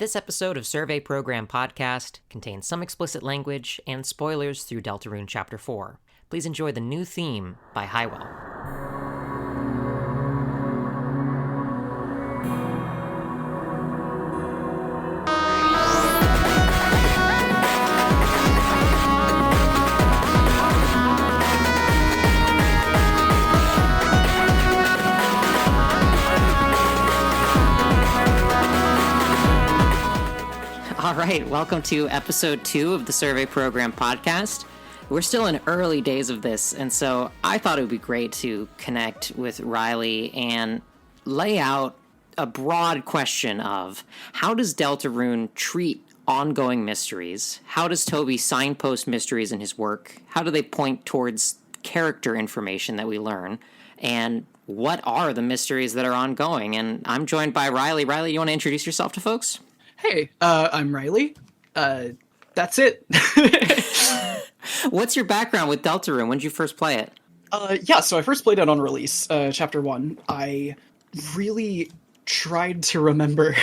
This episode of Survey Program Podcast contains some explicit language and spoilers through Deltarune Chapter 4. Please enjoy the new theme by Highwell. All right, welcome to episode 2 of the Survey Program Podcast. We're still in early days of this, and so I thought it would be great to connect with Riley and lay out a broad question of how does Deltarune treat ongoing mysteries? How does Toby signpost mysteries in his work? How do they point towards character information that we learn? And what are the mysteries that are ongoing? And I'm joined by Riley. Riley, you want to introduce yourself to folks? Hey, I'm Riley. That's it. What's your background with Deltarune? When did you first play it? So I first played it on release, Chapter 1. I really tried to remember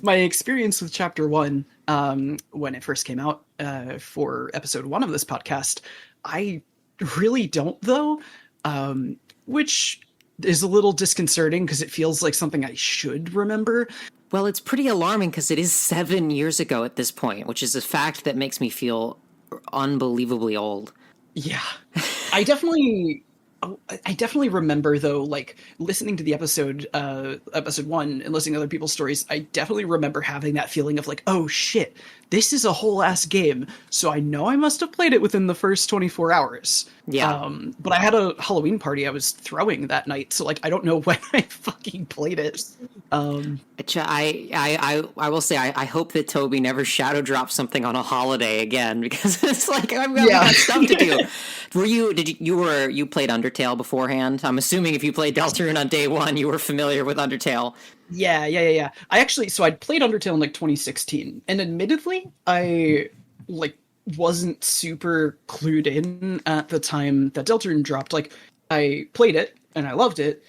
my experience with Chapter 1 when it first came out for Episode 1 of this podcast. I really don't, though, which is a little disconcerting because it feels like something I should remember. Well, it's pretty alarming because it is 7 years ago at this point, which is a fact that makes me feel unbelievably old. Yeah, I definitely remember, though, like, listening to the episode 1 and listening to other people's stories, I definitely remember having that feeling of like, oh shit, this is a whole ass game, so I know I must have played it within the first 24 hours. Yeah. But I had a Halloween party I was throwing that night, so like I don't know when I fucking played it. I will say I hope that Toby never shadow drops something on a holiday again, because it's like I've got stuff to do. You played Undertale beforehand? I'm assuming if you played Deltarune on day one, you were familiar with Undertale. Yeah. I'd played Undertale in like 2016, and admittedly, I wasn't super clued in at the time that Deltarune dropped. Like, I played it and I loved it,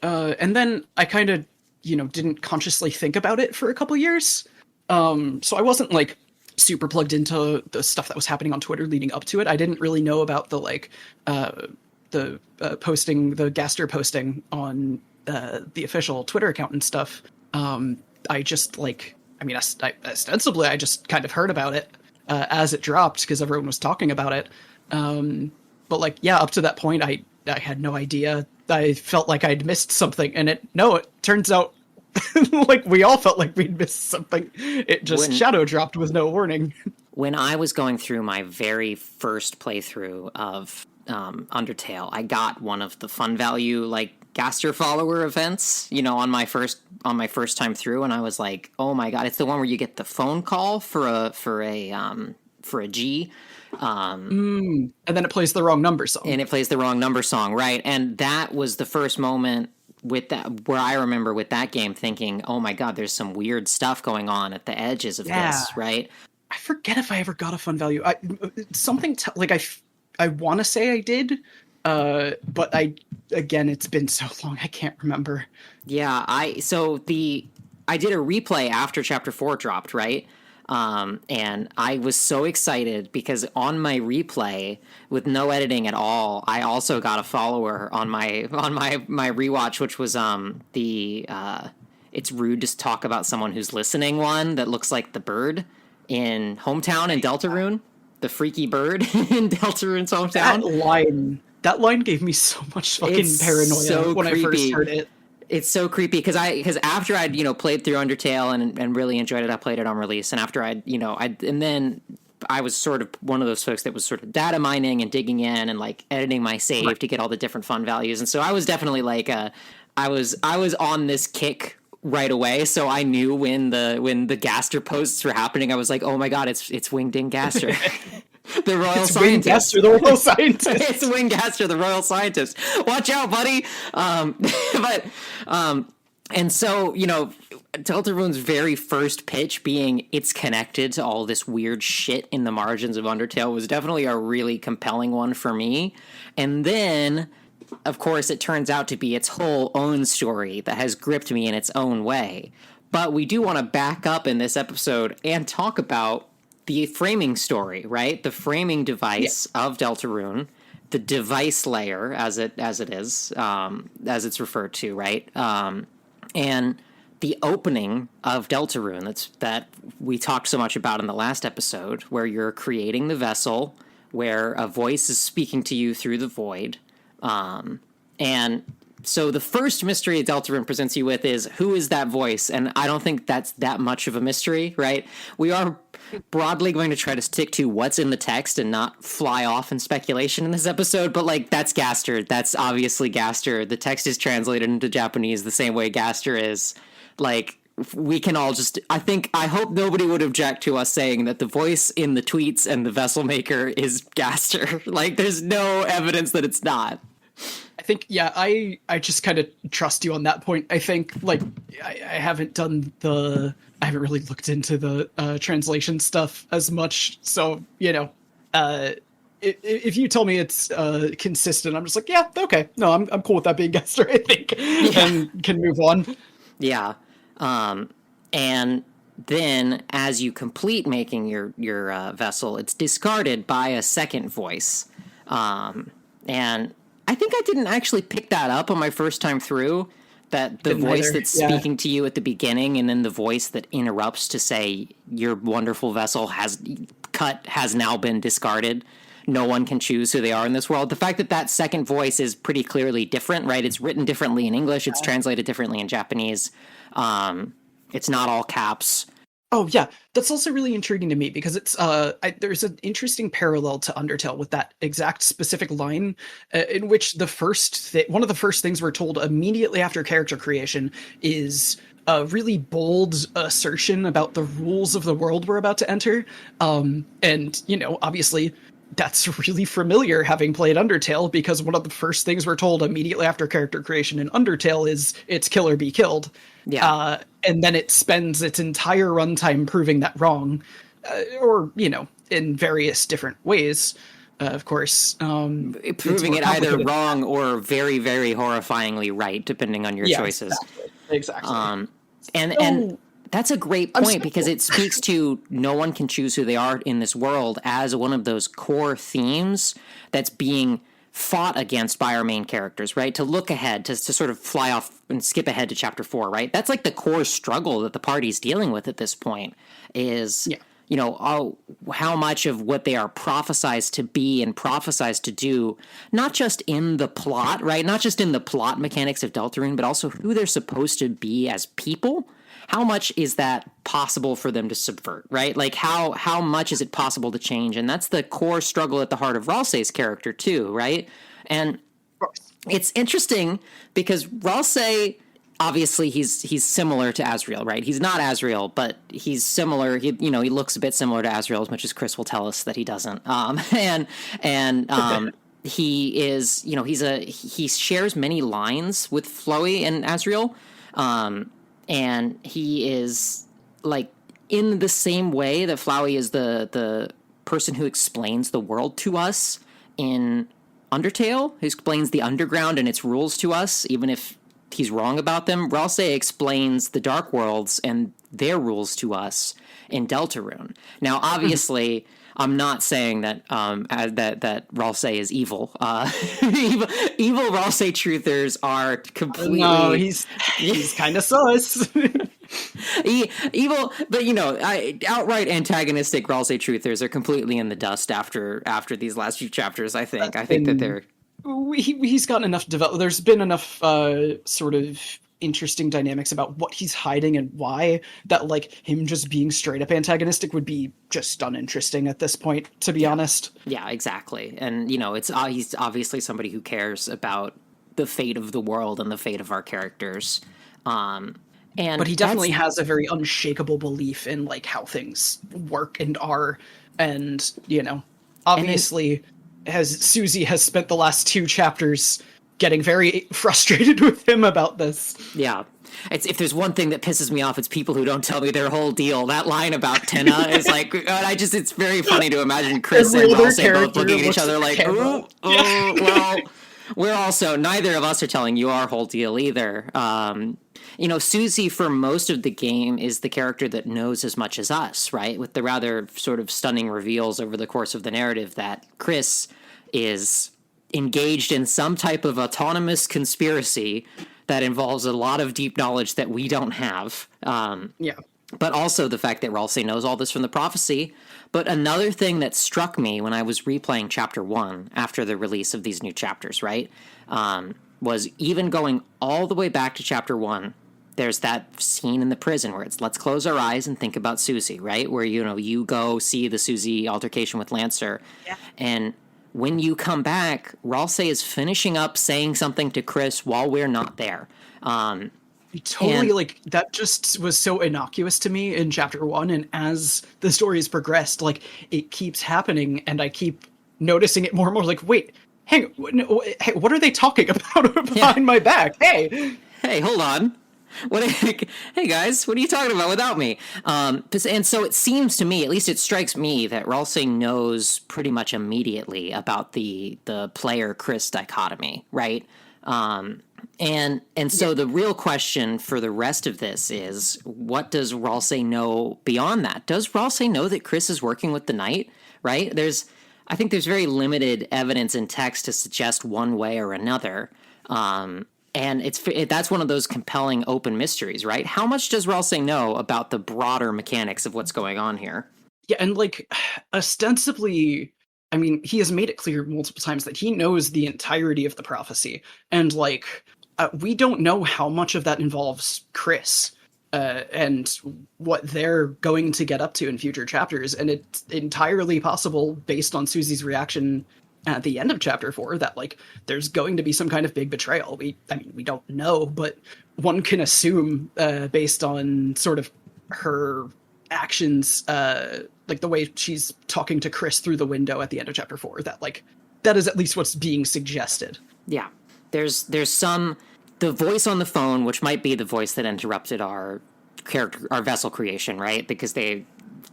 and then I kind of, didn't consciously think about it for a couple years. So I wasn't like super plugged into the stuff that was happening on Twitter leading up to it. I didn't really know about the posting, the Gaster posting on the official Twitter account and stuff. I just ostensibly I just kind of heard about it as it dropped because everyone was talking about it. But up to that point, I had no idea. I felt like I'd missed something, and it turns out like we all felt like we'd missed something. It just shadow dropped with no warning. When I was going through my very first playthrough of Undertale, I got one of the fun value Gaster follower events, on my first time through, and I was like, oh my god, it's the one where you get the phone call for a G. And then it plays the wrong number song. Right? And that was the first moment with that where I remember with that game thinking, oh my god, there's some weird stuff going on at the edges of this, right? I forget if I ever got a fun value. I want to say I did, but it's been so long I can't remember. Yeah, I did a replay after Chapter 4 dropped, right? And I was so excited because on my replay with no editing at all, I also got a follower on my rewatch, which was it's rude to talk about someone who's listening one that looks like the bird in Hometown in Deltarune, the freaky bird in Deltarune's Hometown. That line gave me so much fucking paranoia when I first heard it. It's so creepy because after I'd played through Undertale and really enjoyed it, I played it on release, and after and then I was sort of one of those folks that was sort of data mining and digging in and editing my save to get all the different fun values, and so I was definitely I was on this kick right away, so I knew when the Gaster posts were happening, I was like, oh my god, it's Wingding Gaster. The royal scientist. Gaster, the royal scientist. It's Wing Gaster, the royal scientist. Watch out, buddy. And so, Deltarune's very first pitch being it's connected to all this weird shit in the margins of Undertale was definitely a really compelling one for me. And then, of course, it turns out to be its whole own story that has gripped me in its own way. But we do want to back up in this episode and talk about the framing story, right? The framing device of Deltarune, the device layer, as it is, as it's referred to, right? And the opening of Deltarune that we talked so much about in the last episode, where you're creating the vessel, where a voice is speaking to you through the void, and so the first mystery Deltarune presents you with is, who is that voice? And I don't think that's that much of a mystery, right? We are broadly going to try to stick to what's in the text and not fly off in speculation in this episode, but like, that's Gaster. That's obviously Gaster. The text is translated into Japanese the same way Gaster is. Like, we can all just, I hope nobody would object to us saying that the voice in the tweets and the vessel maker is Gaster. Like, there's no evidence that it's not. I think, yeah, I just kind of trust you on that point. I think, like, I haven't really looked into the translation stuff as much. So, you know, if you tell me it's consistent, I'm just like, yeah, okay. No, I'm cool with that being Gaster, I think, and can move on. Yeah. And then as you complete making your vessel, it's discarded by a second voice. And I think I didn't actually pick that up on my first time through, that the voice that's speaking to you at the beginning and then the voice that interrupts to say your wonderful vessel has now been discarded. No one can choose who they are in this world. The fact that second voice is pretty clearly different, right? It's written differently in English. It's translated differently in Japanese. It's not all caps. Oh, yeah. That's also really intriguing to me because it's there's an interesting parallel to Undertale with that exact specific line in which one of the first things we're told immediately after character creation is a really bold assertion about the rules of the world we're about to enter. And, you know, obviously that's really familiar having played Undertale, because one of the first things we're told immediately after character creation in Undertale is it's kill or be killed. Yeah. And then it spends its entire runtime proving that wrong, or, you know, in various different ways, of course. Proving it either wrong or very, very horrifyingly right, depending on your choices. Exactly. And that's a great point, because it speaks to no one can choose who they are in this world as one of those core themes that's being fought against by our main characters, right? To look ahead, to sort of fly off and skip ahead to chapter 4, right? That's like the core struggle that the party's dealing with at this point is, you know, how much of what they are prophesized to be and prophesized to do, not just in the plot, right? Not just in the plot mechanics of Deltarune, but also who they're supposed to be as people. How much is that possible for them to subvert, right? Like, how much is it possible to change? And that's the core struggle at the heart of Ralsei's character, too, right? And it's interesting because Ralsei, obviously, he's similar to Asriel, right? He's not Asriel, but he's similar. He looks a bit similar to Asriel, as much as Kris will tell us that he doesn't. He is, you know, he shares many lines with Flowey and Asriel. And he is, like, in the same way that Flowey is the person who explains the world to us in Undertale, who explains the underground and its rules to us, even if he's wrong about them. Ralsei explains the Dark Worlds and their rules to us in Deltarune. Now, obviously, I'm not saying that that Ralsei is evil. Evil Ralsei truthers are completely... No, he's kind of sus. Evil, but, you know, outright antagonistic Ralsei truthers are completely in the dust after these last few chapters, I think. I think that they're... He's gotten enough developed. There's been enough sort of interesting dynamics about what he's hiding and why, that, like, him just being straight up antagonistic would be just uninteresting at this point, to be honest. Yeah, exactly. And, you know, he's obviously somebody who cares about the fate of the world and the fate of our characters. But he definitely has a very unshakable belief in, like, how things work and are, and, you know, obviously, Susie has spent the last 2 chapters getting very frustrated with him about this. Yeah. If there's one thing that pisses me off, it's people who don't tell me their whole deal. That line about Tenna is like, it's very funny to imagine Kris and Ralsei both looking at each other like, well, we're also, neither of us are telling you our whole deal either. Susie, for most of the game, is the character that knows as much as us, right? With the rather sort of stunning reveals over the course of the narrative that Kris is engaged in some type of autonomous conspiracy that involves a lot of deep knowledge that we don't have. Yeah. But also the fact that Ralsei knows all this from the prophecy. But another thing that struck me when I was replaying Chapter 1 after the release of these new chapters, right, was even going all the way back to Chapter 1, there's that scene in the prison where it's let's close our eyes and think about Susie, right, where, you go see the Susie altercation with Lancer. Yeah. And when you come back, Ralsei is finishing up saying something to Kris while we're not there. Totally, that just was so innocuous to me in Chapter 1, and as the story has progressed, it keeps happening, and I keep noticing it more and more, wait, hey, what are they talking about behind my back? Hey, hold on. Hey guys, what are you talking about without me? And so it seems to me, at least it strikes me, that Ralsei knows pretty much immediately about the player Kris dichotomy, right? And so the real question for the rest of this is, what does Ralsei know beyond that? Does Ralsei know that Kris is working with the Knight, right? I think there's very limited evidence in text to suggest one way or another. And that's one of those compelling open mysteries, right? How much does Ralsei know about the broader mechanics of what's going on here? Yeah, and ostensibly, I mean, he has made it clear multiple times that he knows the entirety of the prophecy, and we don't know how much of that involves Kris and what they're going to get up to in future chapters, and it's entirely possible, based on Susie's reaction at the end of Chapter 4, that there's going to be some kind of big betrayal. We don't know, but one can assume, based on sort of her actions, the way she's talking to Kris through the window at the end of Chapter 4, that that is at least what's being suggested. Yeah, there's the voice on the phone, which might be the voice that interrupted our vessel creation, right? Because they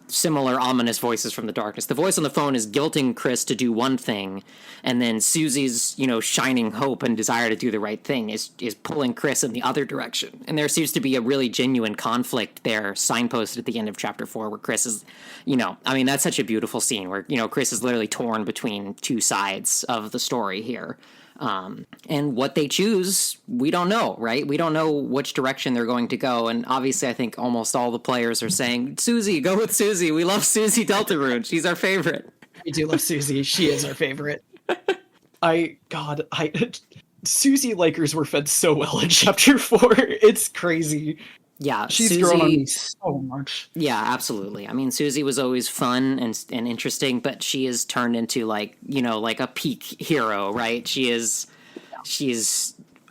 similar ominous voices from the darkness. The voice on the phone is guilting Kris to do one thing, and then Susie's, shining hope and desire to do the right thing is pulling Kris in the other direction. And there seems to be a really genuine conflict there, signposted at the end of Chapter 4, where Kris is, that's such a beautiful scene where, Kris is literally torn between two sides of the story here. And what they choose, we don't know, right? We don't know which direction they're going to go. And obviously, I think almost all the players are saying, Susie, go with Susie. We love Susie Deltarune. She's our favorite. We do love Susie. She is our favorite. Susie likers were fed so well in Chapter 4. It's crazy. Yeah, she's grown on me so much. Yeah, absolutely. I mean, Susie was always fun and interesting, but she is turned into a peak hero, right? She's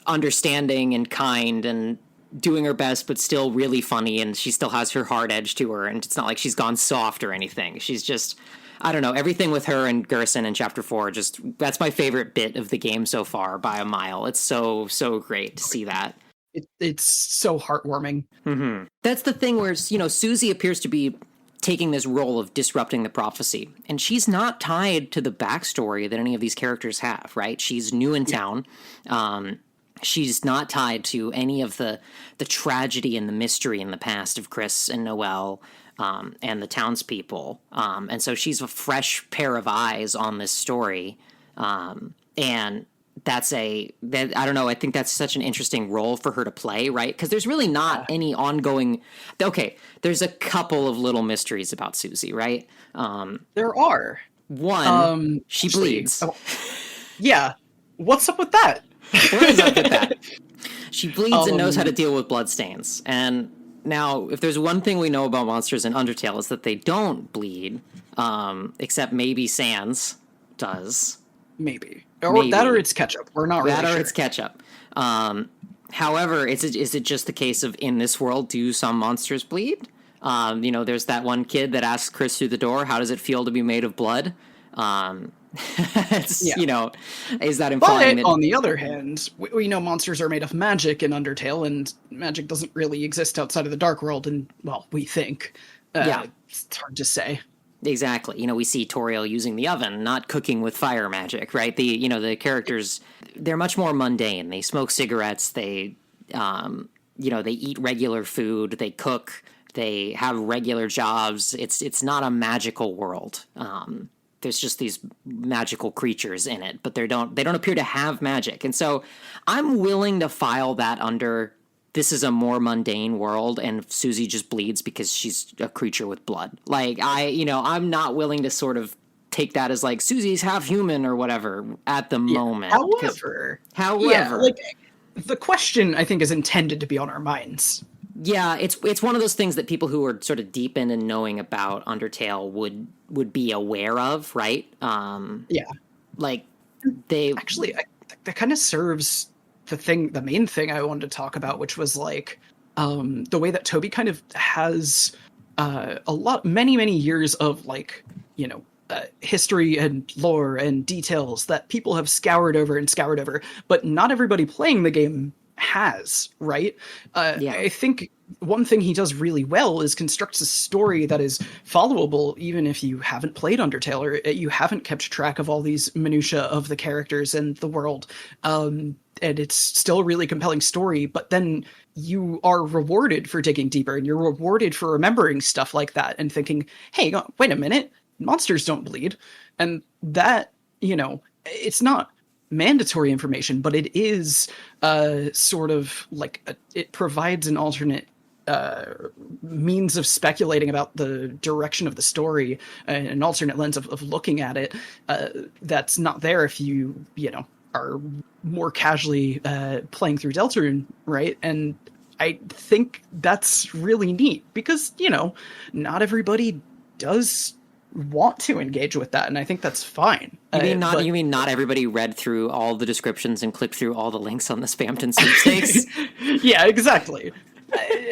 understanding and kind and doing her best, but still really funny, and she still has her hard edge to her, and it's not like she's gone soft or anything. She's just, I don't know, everything with her and Gerson in Chapter 4, that's my favorite bit of the game so far by a mile. It's so great to see that. It's so heartwarming. Mm-hmm. That's the thing where, Susie appears to be taking this role of disrupting the prophecy. And she's not tied to the backstory that any of these characters have, right? She's new in town. She's not tied to any of the tragedy and the mystery in the past of Kris and Noelle and the townspeople. And so she's a fresh pair of eyes on this story. And I don't know, I think that's such an interesting role for her to play, right? Because there's really not any ongoing, there's a couple of little mysteries about Susie, right? There are. One, she bleeds. Yeah. What's up with that? What is up with that? She bleeds and knows how to deal with bloodstains. And now, if there's one thing we know about monsters in Undertale, is that they don't bleed, except maybe Sans does. Maybe. That or it's ketchup. We're not really sure. That or it's ketchup. However, is it just the case of, in this world, do some monsters bleed? There's that one kid that asks Kris through the door, how does it feel to be made of blood? Is that implying that... on the other hand, we know monsters are made of magic in Undertale, and magic doesn't really exist outside of the Dark World, and, well, we think. It's hard to say. Exactly. We see Toriel using the oven, not cooking with fire magic, right? The characters, they're much more mundane. They smoke cigarettes. They eat regular food. They cook. They have regular jobs. It's not a magical world. There's just these magical creatures in it, but they don't appear to have magic. And so I'm willing to file that under this is a more mundane world, and Susie just bleeds because she's a creature with blood. Like, I'm not willing to sort of take that as like Susie's half human or whatever at the moment. However, like, the question I think is intended to be on our minds. Yeah, it's one of those things that people who are sort of deep in and knowing about Undertale would be aware of, right? Like they actually that kind of serves the main thing I wanted to talk about, which was like the way that Toby kind of has many years of like, history and lore and details that people have scoured over, but not everybody playing the game has, right? I think one thing he does really well is constructs a story that is followable even if you haven't played Undertale or you haven't kept track of all these minutiae of the characters and the world. And it's still a really compelling story, but then you are rewarded for digging deeper, and you're rewarded for remembering stuff like that and thinking, hey, wait a minute, monsters don't bleed. And that, it's not mandatory information, but it is sort of like it provides an alternate means of speculating about the direction of the story, an alternate lens of looking at it that's not there if you are more casually playing through Deltarune, right? And I think that's really neat because not everybody does want to engage with that, and I think that's fine. You mean not everybody read through all the descriptions and clicked through all the links on the Spamton sweepstakes? Yeah, exactly.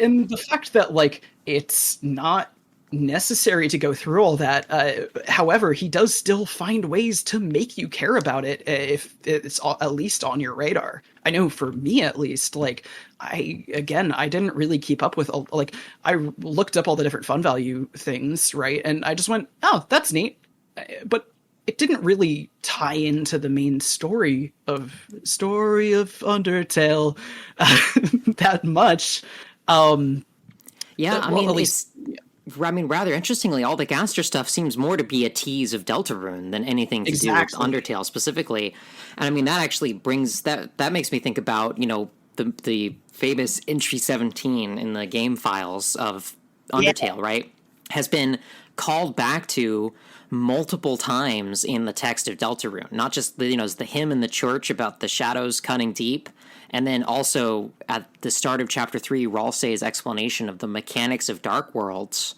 And the fact that like it's not necessary to go through all that, however, he does still find ways to make you care about it if it's at least on your radar. I know for me at least, like I didn't really keep up with I looked up all the different fun value things, right? And I just went, oh, that's neat. But it didn't really tie into the main story of Undertale that much. Rather interestingly, all the Gaster stuff seems more to be a tease of Deltarune than anything to do with Undertale specifically. And I mean, that actually brings that makes me think about, the famous entry 17 in the game files of Undertale, right? Has been called back to multiple times in the text of Deltarune. Not just the hymn in the church about the shadows cutting deep, and then also at the start of chapter 3, Ralsei's explanation of the mechanics of Dark Worlds,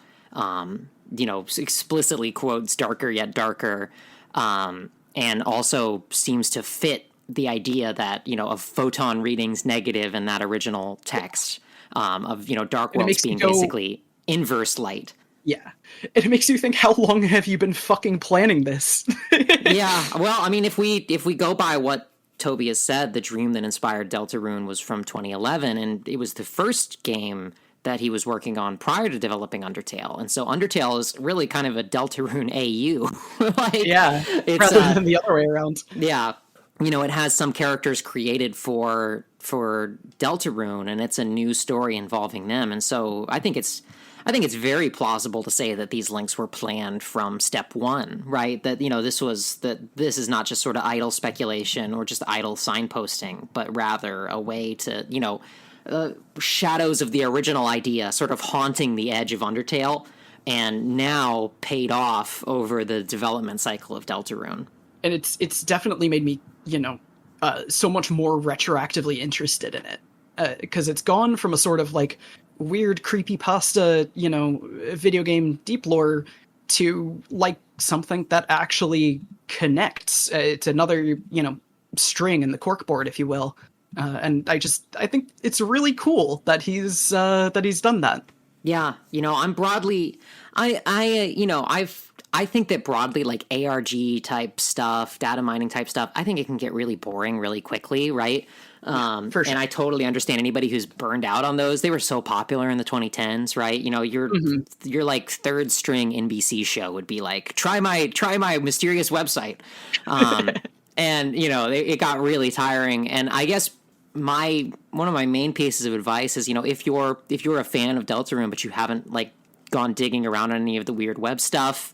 explicitly quotes darker yet darker, and also seems to fit the idea that, of photon readings negative in that original text, of, Dark Worlds being basically inverse light. Yeah. It makes you think, how long have you been fucking planning this? Yeah. Well, I mean, if we go by what Toby has said, the dream that inspired Deltarune was from 2011, and it was the first game that he was working on prior to developing Undertale. And so Undertale is really kind of a Deltarune AU. Rather than the other way around. Yeah. It has some characters created for Deltarune, and it's a new story involving them. And so I think it's very plausible to say that these links were planned from step one, right? That, this is not just sort of idle speculation or just idle signposting, but rather a way to, shadows of the original idea sort of haunting the edge of Undertale and now paid off over the development cycle of Deltarune. And it's definitely made me, so much more retroactively interested in it. Because it's gone from a sort of like weird creepypasta, video game deep lore to like something that actually connects. It's another, string in the corkboard, if you will. And I think it's really cool that he's done that. Yeah, I'm broadly, I've I think that broadly, like ARG type stuff, data mining type stuff, I think it can get really boring really quickly, right? For sure. And I totally understand anybody who's burned out on those. They were so popular in the 2010s, right? You know, your like third string NBC show would be like, try my mysterious website, and you know, it got really tiring. And I guess one of my main pieces of advice is, you know, if you're a fan of Deltarune but you haven't like gone digging around on any of the weird web stuff,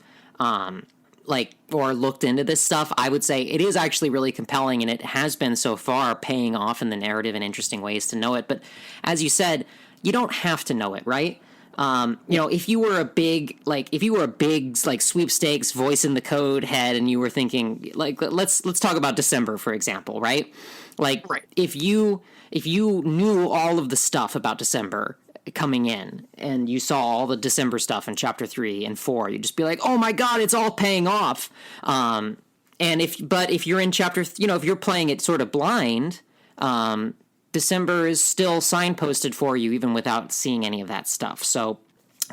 like, or looked into this stuff, I would say it is actually really compelling, and it has been so far paying off in the narrative in interesting ways to know it. But as you said, you don't have to know it, right? You know, if you were a big like sweepstakes voice in the code head, and you were thinking like, let's talk about December, for example, right? Like, Right. if you knew all of the stuff about December coming in, and you saw all the December stuff in chapter 3 and 4, you'd just be like, oh my god, it's all paying off. And if you're in chapter, you know, if you're playing it sort of blind, December is still signposted for you even without seeing any of that stuff. So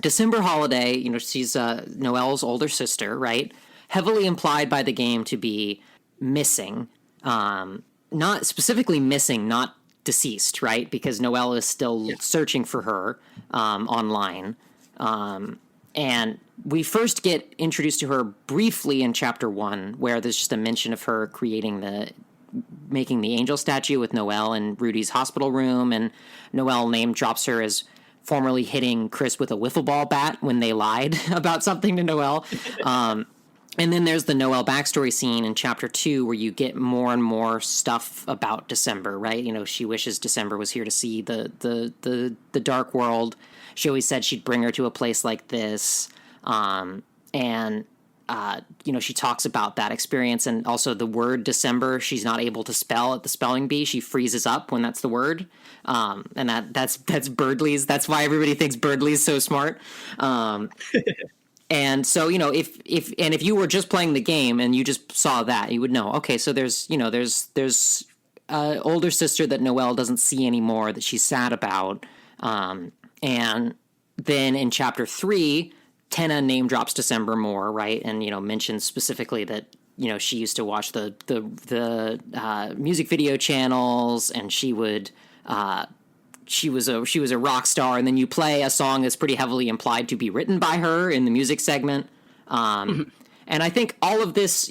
December Holiday, you know, she's Noelle's older sister, right? Heavily implied by the game to be missing, not specifically missing, not deceased, right? Because Noelle is still searching for her online. And we first get introduced to her briefly in chapter 1, where there's just a mention of her making the angel statue with Noelle in Rudy's hospital room, and Noelle name drops her as formerly hitting Kris with a wiffle ball bat when they lied about something to Noelle. And then there's the Noelle backstory scene in chapter 2, where you get more and more stuff about December, right? You know, she wishes December was here to see the dark world. She always said she'd bring her to a place like this. You know, she talks about that experience, and also the word December she's not able to spell at the spelling bee. She freezes up when that's the word. And that's Birdley's. That's why everybody thinks Birdley's so smart. And so, you know, if you were just playing the game and you just saw that, you would know, okay, so there's older sister that Noelle doesn't see anymore that she's sad about. And then in chapter 3, Tenna name drops December more, right? And, you know, mentions specifically that, you know, she used to watch the music video channels, and she would, she was a rock star, and then you play a song that's pretty heavily implied to be written by her in the music segment. And I think all of this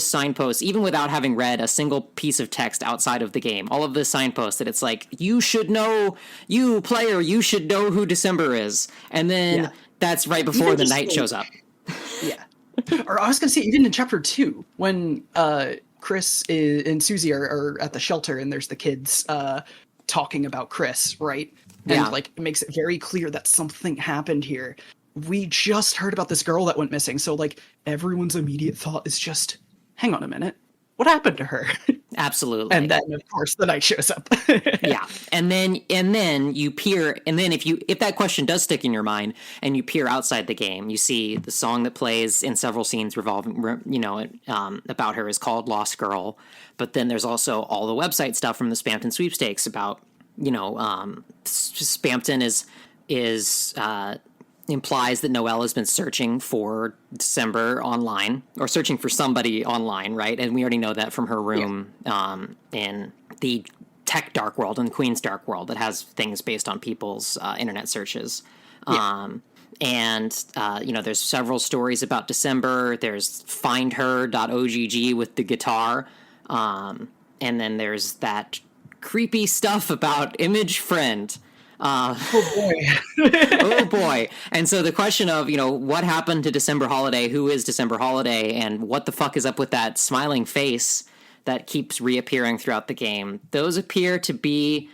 signpost, even without having read a single piece of text outside of the game, all of this signpost that it's like, you should know, you player, you should know who December is. And then that's right before the night shows up. Yeah. Or I was going to say, even in chapter 2, when Kris and Susie are at the shelter, and there's the kids talking about Kris, right? And like, it makes it very clear that something happened here. We just heard about this girl that went missing, so like everyone's immediate thought is just, hang on a minute, what happened to her? Absolutely. And then of course the night shows up. Yeah. And then you peer, and then if that question does stick in your mind and you peer outside the game, you see the song that plays in several scenes revolving, you know, about her is called Lost Girl. But then there's also all the website stuff from the Spampton sweepstakes about, you know, Spampton is implies that Noelle has been searching for December online, or searching for somebody online, right? And we already know that from her room in the tech dark world, in the Queen's dark world, that has things based on people's internet searches. And you know, there's several stories about December. There's findher.ogg with the guitar. And then there's that creepy stuff about Image Friend. Oh boy. Oh boy. And so the question of, you know, what happened to December Holiday? Who is December Holiday? And what the fuck is up with that smiling face that keeps reappearing throughout the game? Those appear to be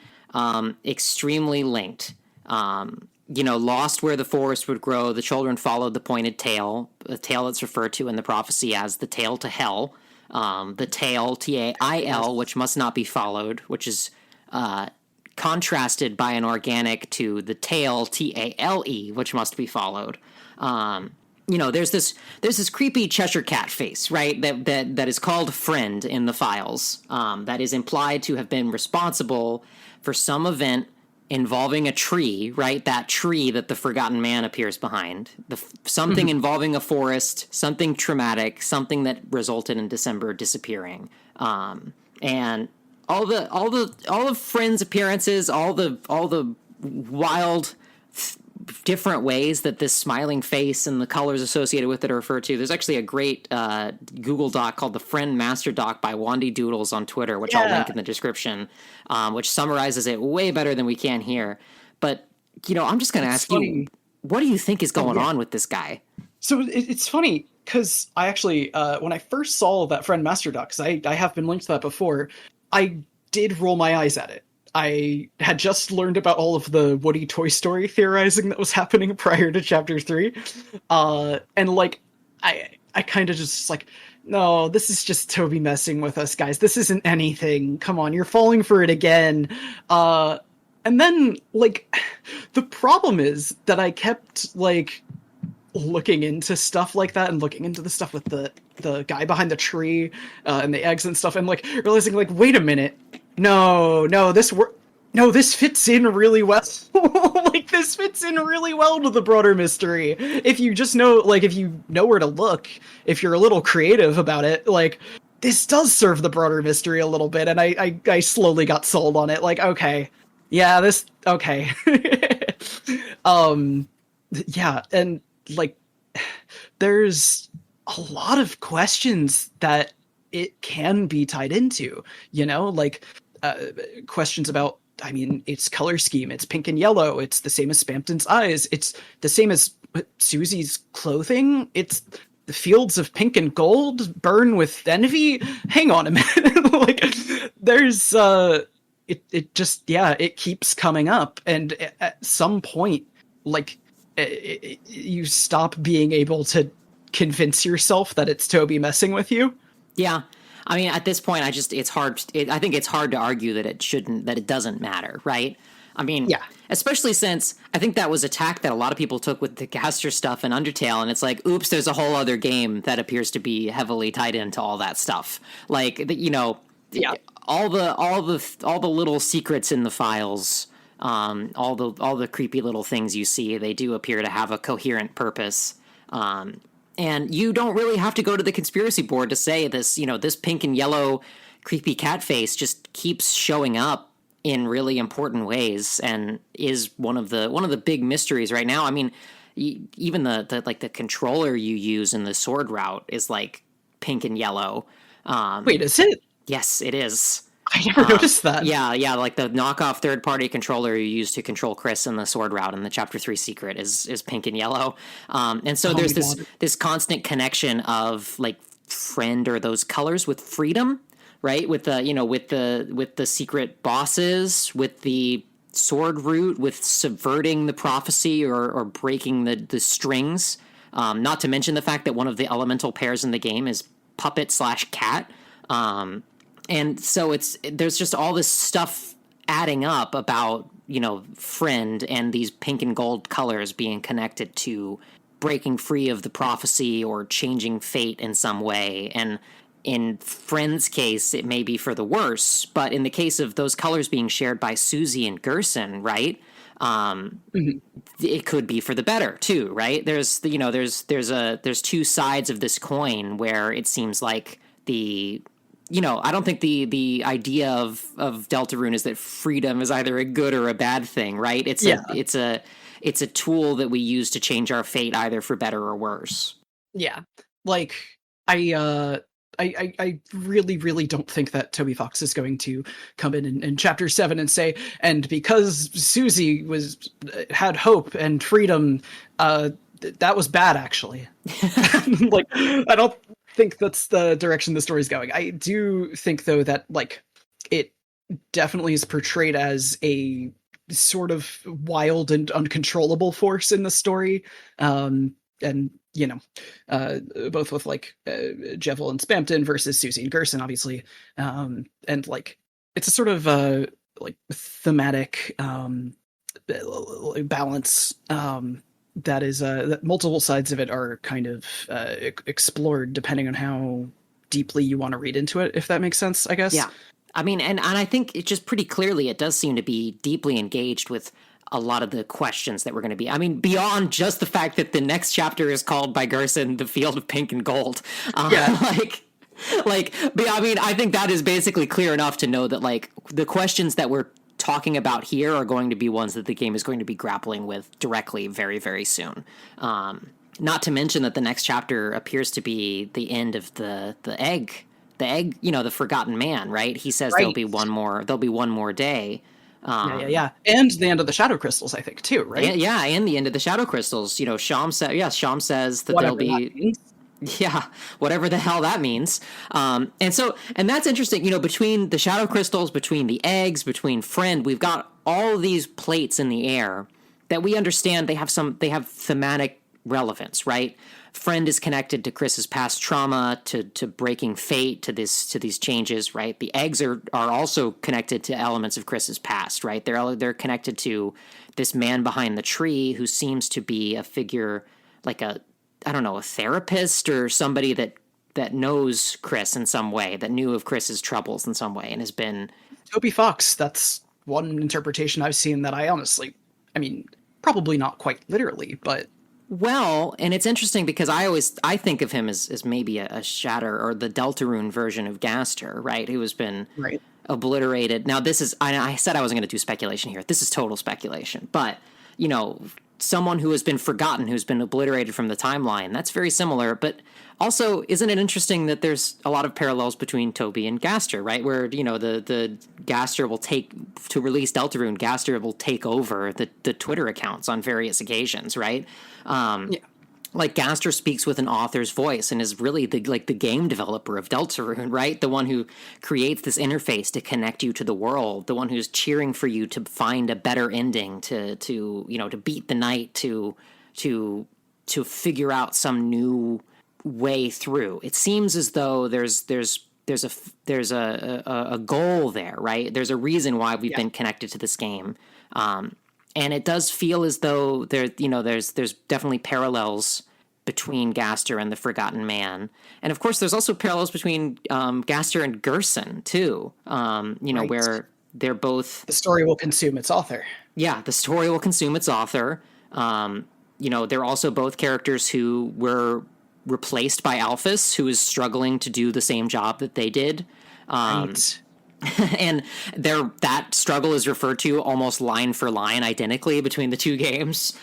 extremely linked. You know, lost where the forest would grow, the children followed the pointed tail, a tail that's referred to in the prophecy as the tail to hell. The tail, Tail, which must not be followed, which is contrasted by an organic to the tail, Tale, which must be followed. You know, there's this creepy Cheshire cat face, right? That is called Friend in the files. That is implied to have been responsible for some event involving a tree, right? That tree that the Forgotten Man appears behind. Something involving a forest, something traumatic, something that resulted in December disappearing. And all the friends' appearances, all the wild different ways that this smiling face and the colors associated with it are referred to. There's actually a great Google Doc called the Friend Master Doc by Wandy Doodles on Twitter, which I'll link in the description, which summarizes it way better than we can here. But, I'm just going to ask you, what do you think is going on with this guy? So it's funny, because I actually, when I first saw that Friend Master Doc, because I have been linked to that before, I did roll my eyes at it. I had just learned about all of the Woody Toy Story theorizing that was happening prior to Chapter 3. And, like, I kind of just, like, no, this is just Toby messing with us, guys. This isn't anything. Come on, you're falling for it again. And then, like, the problem is that I kept, like, looking into stuff like that and looking into the stuff with the guy behind the tree and the eggs and stuff, and, like, realizing, like, wait a minute. No, this fits in really well. Like, this fits in really well to the broader mystery. If you just know, like, if you know where to look, if you're a little creative about it, like, this does serve the broader mystery a little bit, and I slowly got sold on it. Like, okay. Yeah, okay. Yeah, and, like, there's a lot of questions that it can be tied into, like, questions about, I mean, its color scheme. It's pink and yellow. It's the same as Spamton's eyes. It's the same as Susie's clothing. It's the fields of pink and gold burn with envy. Hang on a minute. Like, there's, it keeps coming up. And at some point, like, you stop being able to convince yourself that it's Toby messing with you. Yeah. I mean, at this point, I think it's hard to argue that it doesn't matter, right? I mean, especially since I think that was a tack that a lot of people took with the Gaster stuff in Undertale, and it's like, oops, there's a whole other game that appears to be heavily tied into all that stuff. Like, all the little secrets in the files, all the creepy little things you see, they do appear to have a coherent purpose. And you don't really have to go to the conspiracy board to say this, this pink and yellow creepy cat face just keeps showing up in really important ways and is one of the big mysteries right now. I mean, even the controller you use in the sword route is like pink and yellow. Wait, is it? Yes, it is. I never noticed that. Yeah, like the knockoff third-party controller you use to control Kris in the sword route in the Chapter 3 secret is pink and yellow. And so there's this constant connection of, like, friend or those colors with freedom, right? With the with the secret bosses, with the sword route, with subverting the prophecy or breaking the strings. Not to mention the fact that one of the elemental pairs in the game is puppet/cat. And so there's just all this stuff adding up about, friend and these pink and gold colors being connected to breaking free of the prophecy or changing fate in some way. And in Friend's case, it may be for the worse, but in the case of those colors being shared by Susie and Gerson, right? It could be for the better too, right? There's two sides of this coin where it seems like I don't think the idea of Deltarune is that freedom is either a good or a bad thing, right? It's a tool that we use to change our fate either for better or worse. Yeah. Like, I really, really don't think that Toby Fox is going to come in Chapter 7 and say, and because Susie had hope and freedom, that was bad, actually. Like, I don't think that's the direction the story's going. I do think, though, that, like, it definitely is portrayed as a sort of wild and uncontrollable force in the story. And, both with, like, Jevil and Spamton versus Susie and Gerson, obviously. And, like, it's a sort of, like, thematic balance that is that multiple sides of it are kind of explored depending on how deeply you want to read into it, if that makes sense, I guess. Yeah. I mean, and I think it just pretty clearly it does seem to be deeply engaged with a lot of the questions that we're going to be. I mean, beyond just the fact that the next chapter is called by Gerson "The Field of Pink and Gold," Yeah. but I mean, I think that is basically clear enough to know that like the questions that we're talking about here are going to be ones that the game is going to be grappling with directly very, very soon. Not to mention that the next chapter appears to be the end of the egg, the Forgotten Man, right? He says there'll be one more day. Yeah. And the end of the Shadow Crystals, I think, too, right? And the end of the Shadow Crystals. Sham says that Whatever there'll be... Yeah, whatever the hell that means. And that's interesting, between the Shadow Crystals, between the eggs, between Friend, we've got all these plates in the air that we understand they have thematic relevance, right? Friend is connected to Kris's past trauma, to breaking fate, to these changes, right? The eggs are also connected to elements of Kris's past, right? They're connected to this man behind the tree who seems to be a figure like a therapist or somebody that knows Kris in some way, that knew of Kris's troubles in some way and has been... Toby Fox, that's one interpretation I've seen that I honestly, I mean, probably not quite literally, but... Well, and it's interesting because I think of him as maybe a Shatter or the Deltarune version of Gaster, right? Who has been obliterated. Now, this is... I said I wasn't going to do speculation here. This is total speculation. But, someone who has been forgotten, who's been obliterated from the timeline. That's very similar. But also, isn't it interesting that there's a lot of parallels between Toby and Gaster, right? Where, the Gaster will to release Deltarune, Gaster will take over the Twitter accounts on various occasions, right? Like Gaster speaks with an author's voice and is really the game developer of Deltarune, right? The one who creates this interface to connect you to the world, the one who's cheering for you to find a better ending, to beat the night, to figure out some new way through. It seems as though there's a goal there, right? There's a reason why we've been connected to this game. And it does feel as though there's definitely parallels between Gaster and the Forgotten Man. And of course, there's also parallels between Gaster and Gerson, too, where they're both... The story will consume its author. Yeah, the story will consume its author. They're also both characters who were replaced by Alphys, who is struggling to do the same job that they did. And that struggle is referred to almost line for line identically between the two games.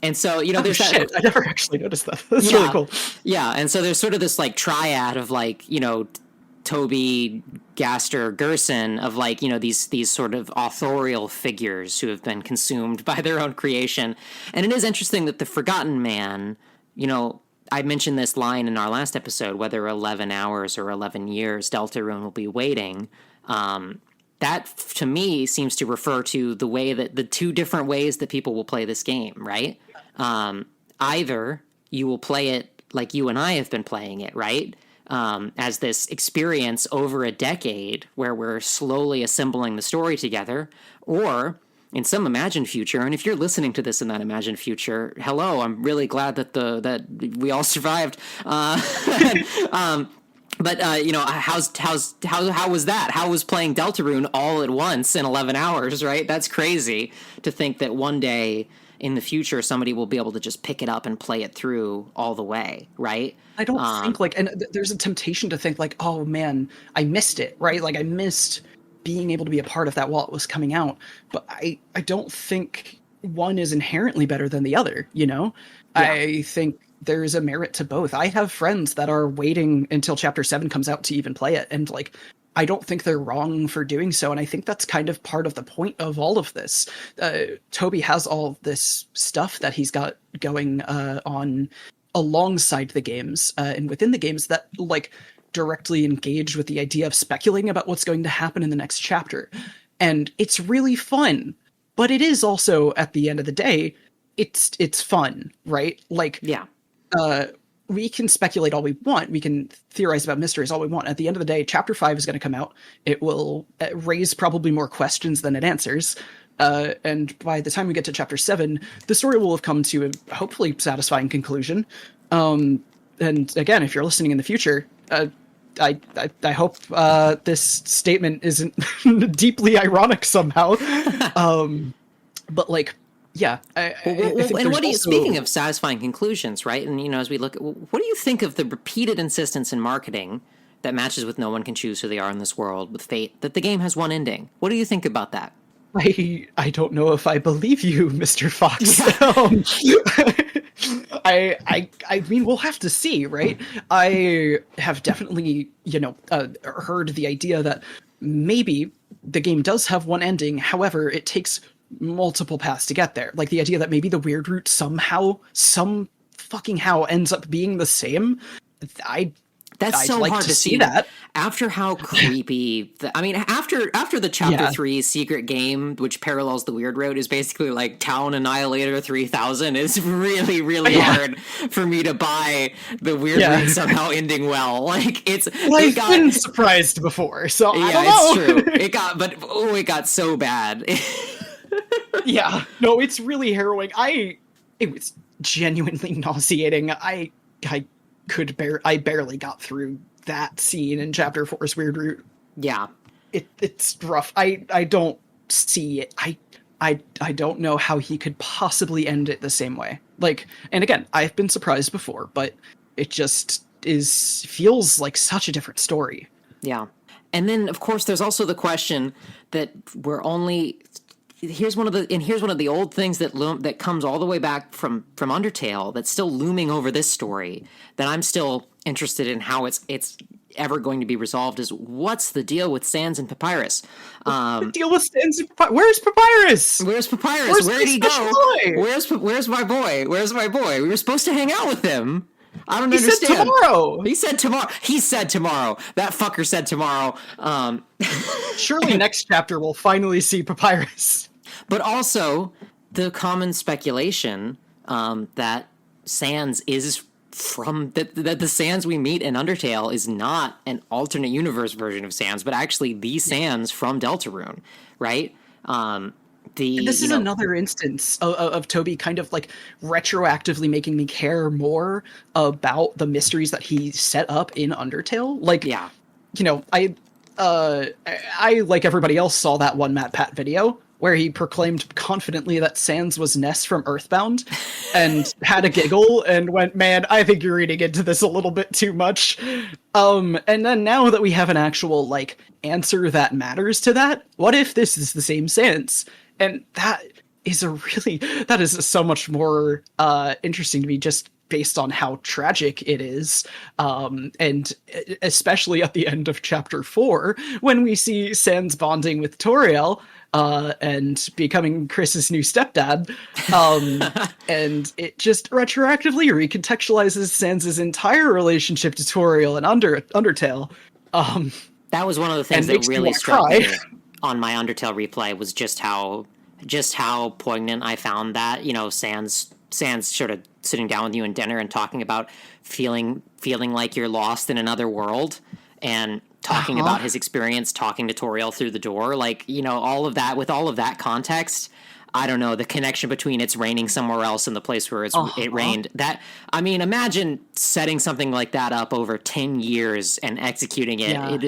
And so, there's I never actually noticed that. That's really cool. Yeah. And so there's sort of this triad of Toby, Gaster, Gerson of these sort of authorial figures who have been consumed by their own creation. And it is interesting that the Forgotten Man, I mentioned this line in our last episode, whether 11 hours or 11 years, Deltarune will be waiting. That, to me, seems to refer to the way that the two different ways that people will play this game, right? Either you will play it like you and I have been playing it, right? As this experience over a decade where we're slowly assembling the story together, or... in some imagined future, and if you're listening to this in that imagined future, hello, I'm really glad that we all survived. But how was that? How was playing Deltarune all at once in 11 hours, right? That's crazy to think that one day in the future somebody will be able to just pick it up and play it through all the way, right? I don't think and there's a temptation to think oh man, I missed it, right? I missed being able to be a part of that while it was coming out. But I don't think one is inherently better than the other, Yeah. I think there's a merit to both. I have friends that are waiting until Chapter 7 comes out to even play it, and I don't think they're wrong for doing so, and I think that's kind of part of the point of all of this. Toby has all this stuff that he's got going on alongside the games, and within the games that, directly engaged with the idea of speculating about what's going to happen in the next chapter. And it's really fun, but it is also, at the end of the day, it's fun, right? We can speculate all we want. We can theorize about mysteries all we want. At the end of the day, Chapter 5 is going to come out. It will raise probably more questions than it answers. And by the time we get to Chapter 7, the story will have come to a hopefully satisfying conclusion. And again, if you're listening in the future, I hope this statement isn't deeply ironic somehow. But like, yeah. I think And what do you, also... speaking of satisfying conclusions, right? And, as we look at, what do you think of the repeated insistence in marketing that matches with No One Can Choose Who They Are in This World with Fate, that the game has one ending? What do you think about that? I don't know if I believe you, Mr. Fox. I mean, we'll have to see, right? I have definitely, heard the idea that maybe the game does have one ending. However, it takes multiple paths to get there. Like the idea that maybe the weird route somehow, some fucking how ends up being the same. That's I'd so like hard to to see see that. After how creepy. After the Chapter 3 secret game, which parallels the Weird Road, is basically like Town Annihilator 3000. It's really, really hard for me to buy the Weird Road somehow ending well. Like I've been surprised before, so I don't know. It's true. It got so bad. Yeah, no, it's really harrowing. It was genuinely nauseating. I barely got through that scene in Chapter 4's Weird Route. Yeah. It's rough. I don't see it. I don't know how he could possibly end it the same way. Like, and again, I've been surprised before, but it just feels like such a different story. Yeah. And then of course there's also the question that here's one of the old things that comes all the way back from Undertale that's still looming over this story that I'm still interested in how it's ever going to be resolved is what's the deal with Sans and Papyrus? The deal with Sans and Papyrus? Where's Papyrus? Where's Papyrus? Where did he go? Where's my boy? Where's my boy? We were supposed to hang out with him. I don't understand. He said tomorrow. He said tomorrow. That fucker said tomorrow. Surely next chapter we'll finally see Papyrus. But also, the common speculation that Sans is that the Sans we meet in Undertale is not an alternate universe version of Sans, but actually the Sans from Deltarune, right? This is another instance of Toby kind of like retroactively making me care more about the mysteries that he set up in Undertale. Like, yeah, I like everybody else saw that one Matt Pat video where he proclaimed confidently that Sans was Ness from Earthbound and had a giggle and went, man, I think you're reading into this a little bit too much. And then now that we have an actual, like, answer that matters to that, what if this is the same Sans? And that is so much more interesting to me just based on how tragic it is. And especially at the end of Chapter 4, when we see Sans bonding with Toriel, and becoming Kris's new stepdad. And it just retroactively recontextualizes Sans' entire relationship to Toriel and Undertale. That was one of the things that really struck me on my Undertale replay was just how poignant I found that, Sans sort of sitting down with you in dinner and talking about feeling like you're lost in another world and talking about his experience talking to Toriel through the door, like, all of that, with all of that context, I don't know, the connection between it's raining somewhere else and the place where it rained. That, I mean, imagine setting something like that up over 10 years and executing it. Yeah.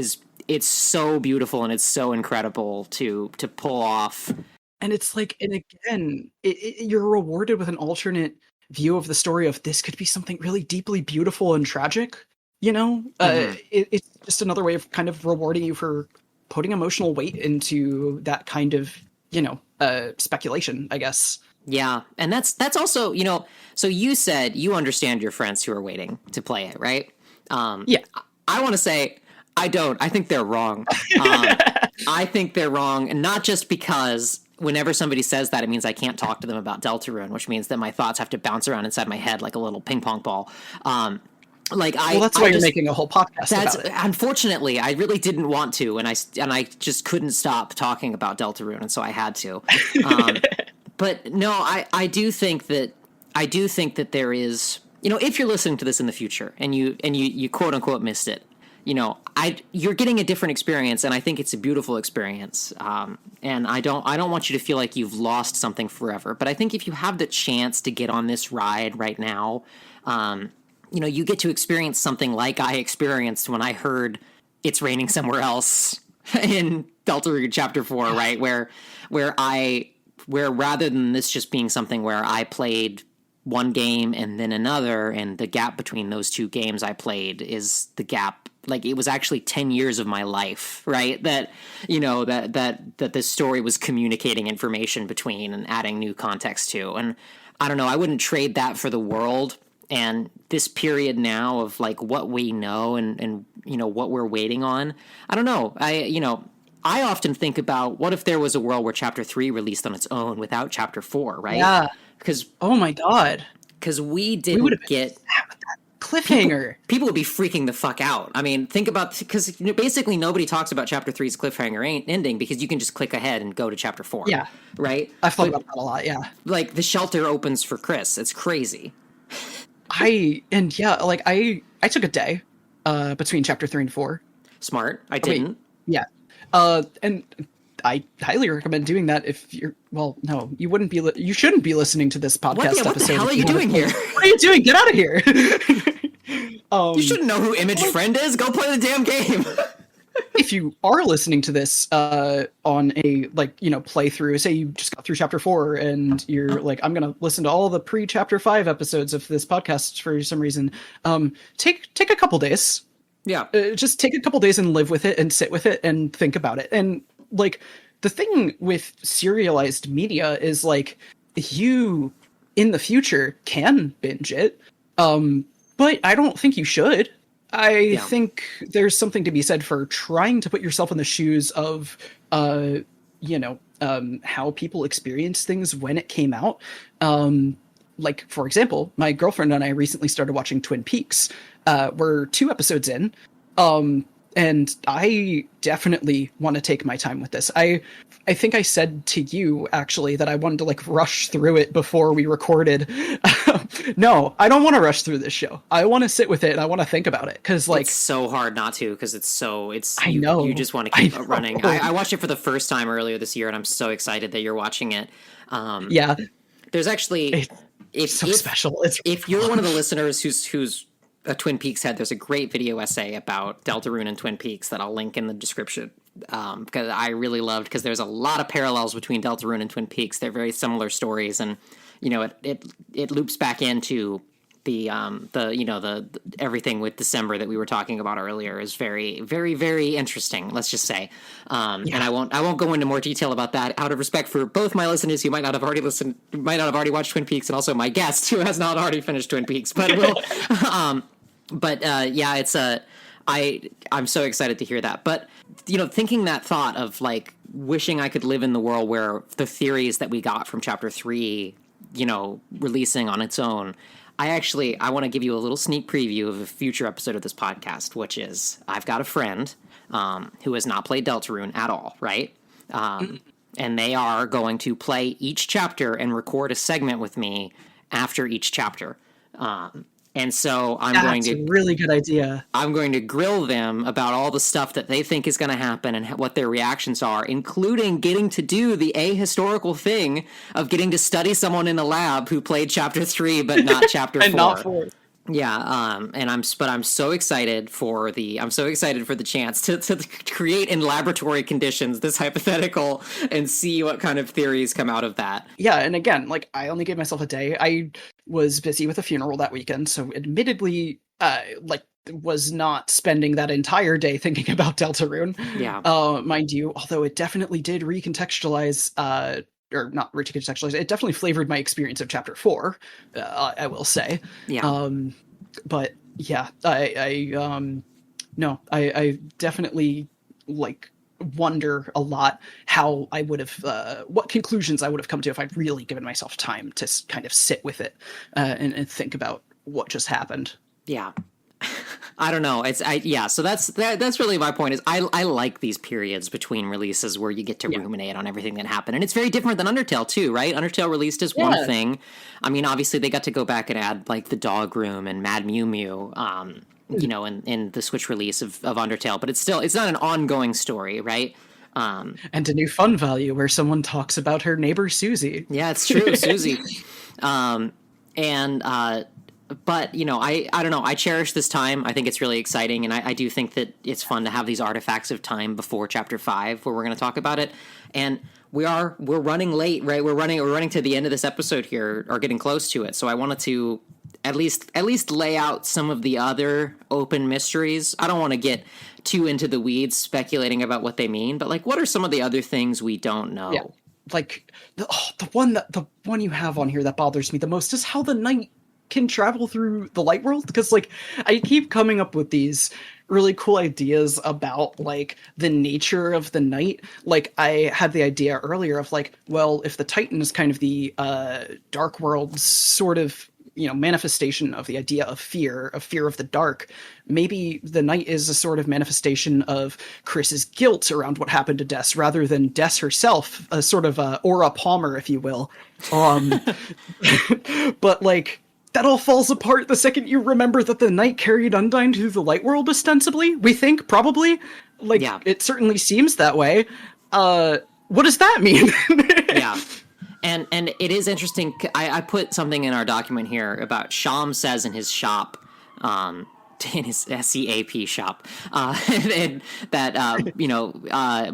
It's so beautiful and it's so incredible to pull off. And it's like, and again, you're rewarded with an alternate view of the story of this could be something really deeply beautiful and tragic. It's just another way of kind of rewarding you for putting emotional weight into that kind of, speculation, I guess. Yeah. And that's also, so you said you understand your friends who are waiting to play it, right? Yeah. I want to say, I don't. I think they're wrong. I think they're wrong. And not just because whenever somebody says that, it means I can't talk to them about Deltarune, which means that my thoughts have to bounce around inside my head like a little ping pong ball. That's why you're making a whole podcast about it. Unfortunately, I really didn't want to, and I just couldn't stop talking about Deltarune, and so I had to. But no, I do think that there is, if you're listening to this in the future and you quote unquote missed it, you're getting a different experience, and I think it's a beautiful experience. And I don't want you to feel like you've lost something forever, but I think if you have the chance to get on this ride right now, you get to experience something like I experienced when I heard It's Raining Somewhere Else in Deltarune Chapter 4, right? Where rather than this just being something where I played one game and then another, and the gap between those two games I played is the gap, like it was actually 10 years of my life, right? That, that this story was communicating information between and adding new context to. And I don't know, I wouldn't trade that for the world. And this period now of like what we know and what we're waiting on, I don't know. I often think about what if there was a world where Chapter 3 released on its own without Chapter 4, right? Yeah. Because oh my god, because we didn't get that cliffhanger. People would be freaking the fuck out. I mean, think about, because basically nobody talks about Chapter 3's cliffhanger ending because you can just click ahead and go to Chapter 4. Yeah, right. I've thought about that a lot. Yeah, like the shelter opens for Kris. It's crazy. I took a day between Chapter 3 and 4. Smart. I didn't. Yeah. And I highly recommend doing that if you're, well, no, you wouldn't be, you shouldn't be listening to this podcast episode. What the hell are you doing here? What are you doing? Get out of here. You shouldn't know who Image Friend is. Go play the damn game. If you are listening to this on a playthrough, say you just got through Chapter 4 and you're like, I'm gonna listen to all the pre-Chapter 5 episodes of this podcast for some reason, take a couple days. Yeah, just take a couple days and live with it and sit with it and think about it. And like the thing with serialized media is like you in the future can binge it, but I don't think you should. I think there's something to be said for trying to put yourself in the shoes of, how people experience things when it came out. Like, for example, my girlfriend and I recently started watching Twin Peaks. We're 2 episodes in, and I definitely want to take my time with this. I think I said to you, actually, that I wanted to, rush through it before we recorded. No, I don't want to rush through this show. I want to sit with it, and I want to think about it, because, it's so hard not to, because I know. You just want to keep it running. I watched it for the first time earlier this year, and I'm so excited that you're watching it. Yeah. There's actually... It's so special. If you're one of the listeners who's a Twin Peaks head, there's a great video essay about Deltarune and Twin Peaks that I'll link in the description, because I really loved, because there's a lot of parallels between Deltarune and Twin Peaks. They're very similar stories, and it loops back into the everything with December that we were talking about earlier is very, very, very interesting, let's just say. And I won't go into more detail about that out of respect for both my listeners who might not have already watched Twin Peaks, and also my guest who has not already finished Twin Peaks. But I'm so excited to hear that. But thinking that thought of wishing I could live in the world where the theories that we got from Chapter 3, releasing on its own. I want to give you a little sneak preview of a future episode of this podcast, which is I've got a friend who has not played Deltarune at all, right? And they are going to play each chapter and record a segment with me after each chapter. And so That's a really good idea. I'm going to grill them about all the stuff that they think is going to happen and what their reactions are, including getting to do the ahistorical thing of getting to study someone in the lab who played Chapter 3 but not Chapter 4. And not 4. Yeah, and I'm so excited for the chance to create in laboratory conditions this hypothetical and see what kind of theories come out of that. Yeah, and again, I only gave myself a day. I was busy with a funeral that weekend, so admittedly, was not spending that entire day thinking about Deltarune. Yeah, mind you, although it definitely did recontextualize. Or not recontextualize, it definitely flavored my experience of Chapter 4, I will say. Yeah. But yeah, I definitely wonder a lot how I would have, what conclusions I would have come to if I'd really given myself time to kind of sit with it and think about what just happened. Yeah. I don't know. So that's really my point. Is I like these periods between releases where you get to ruminate on everything that happened, and it's very different than Undertale too, right? Undertale released as one thing. I mean, obviously they got to go back and add the dog room and Mad Mew Mew, in the Switch release of Undertale, but it's not an ongoing story, right? And a new fun value where someone talks about her neighbor Susie. Yeah, it's true, Susie. but I don't know. I cherish this time. I think it's really exciting, and I do think that it's fun to have these artifacts of time before Chapter 5, where we're going to talk about it. And we're running late, right? We're running to the end of this episode here, or getting close to it. So I wanted to at least lay out some of the other open mysteries. I don't want to get too into the weeds speculating about what they mean, but like, what are some of the other things we don't know? Yeah. Like the one you have on here that bothers me the most is how the knight can travel through the light world, because like I keep coming up with these really cool ideas about like the nature of the night. Like I had the idea earlier of like, well, if the Titan is kind of the dark world's sort of manifestation of the idea of fear of the dark, maybe the night is a sort of manifestation of Kris's guilt around what happened to Des, rather than Des herself, a sort of Aura Palmer, if you will. But like that all falls apart the second you remember that the night carried Undyne to the light world, ostensibly. We think, probably. Like, yeah. It certainly seems that way. What does that mean? Yeah. And it is interesting. I put something in our document here about Sham says in his shop, in his SEAP shop, and that,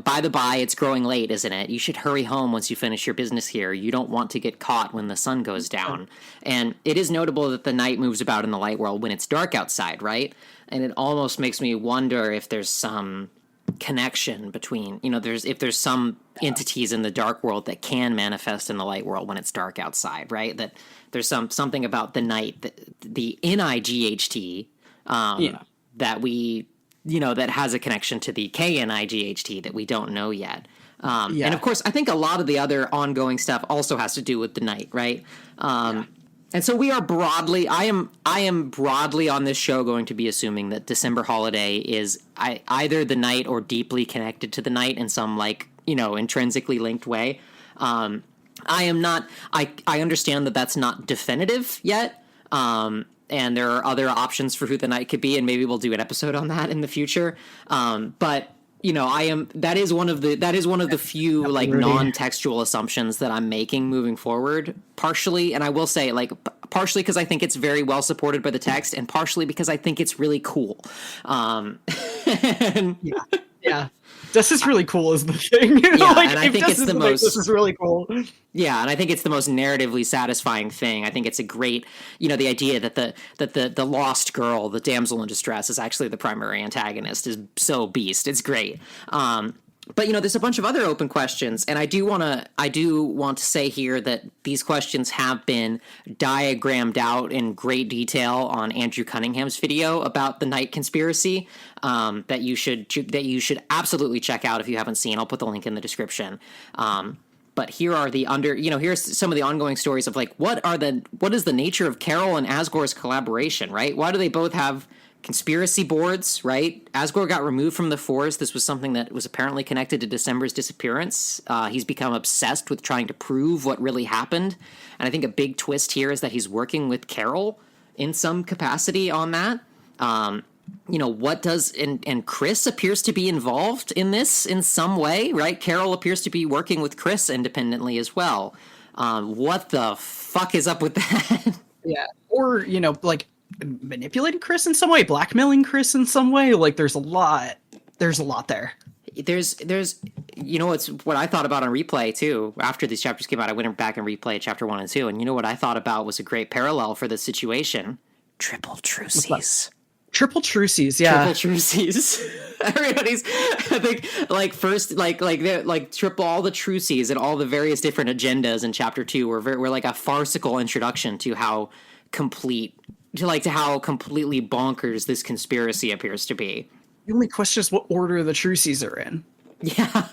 by the by, it's growing late, isn't it? You should hurry home once you finish your business here. You don't want to get caught when the sun goes down. And it is notable that the night moves about in the light world when it's dark outside, right? And it almost makes me wonder if there's some connection between, if there's some entities in the dark world that can manifest in the light world when it's dark outside, right? That there's something about the night, the NIGHT, that we, that has a connection to the KNIGHT that we don't know yet. And of course, I think a lot of the other ongoing stuff also has to do with the night, right? And so we are broadly, I am broadly on this show going to be assuming that December Holiday is either the night or deeply connected to the night in some intrinsically linked way. I am not, I understand that that's not definitive yet. And there are other options for who the night could be, and maybe we'll do an episode on that in the future. But that is one of the few non-textual assumptions that I'm making moving forward, partially. And I will say partially because I think it's very well supported by the text, and partially because I think it's really cool. Yeah. This is really cool is the thing. Yeah, and I think it's the most... This is really cool. Yeah, and I think it's the most narratively satisfying thing. I think it's a great, the idea that the lost girl, the damsel in distress, is actually the primary antagonist is so beast. It's great. But there's a bunch of other open questions, and I do want to say here that these questions have been diagrammed out in great detail on Andrew Cunningham's video about the Night Conspiracy, that you should absolutely check out if you haven't seen. I'll put the link in the description. But here are here's some of the ongoing stories of what is the nature of Carol and Asgore's collaboration, right? Why do they both have conspiracy boards, right? Asgore got removed from the Force. This was something that was apparently connected to December's disappearance. He's become obsessed with trying to prove what really happened. And I think a big twist here is that he's working with Carol in some capacity on that. And Kris appears to be involved in this in some way, right? Carol appears to be working with Kris independently as well. What the fuck is up with that? Yeah. Or, manipulating Kris in some way, blackmailing Kris in some way. There's a lot there. There's it's what I thought about on replay too. After these chapters came out, I went back and replayed chapter 1 and 2, and what I thought about was a great parallel for this situation. Triple truces. Triple truces, yeah. Triple truces. Everybody's, I think, first, triple all the truces and all the various different agendas in chapter 2 were like a farcical introduction to how complete, to how completely bonkers this conspiracy appears to be. The only question is what order the truces are in. Yeah.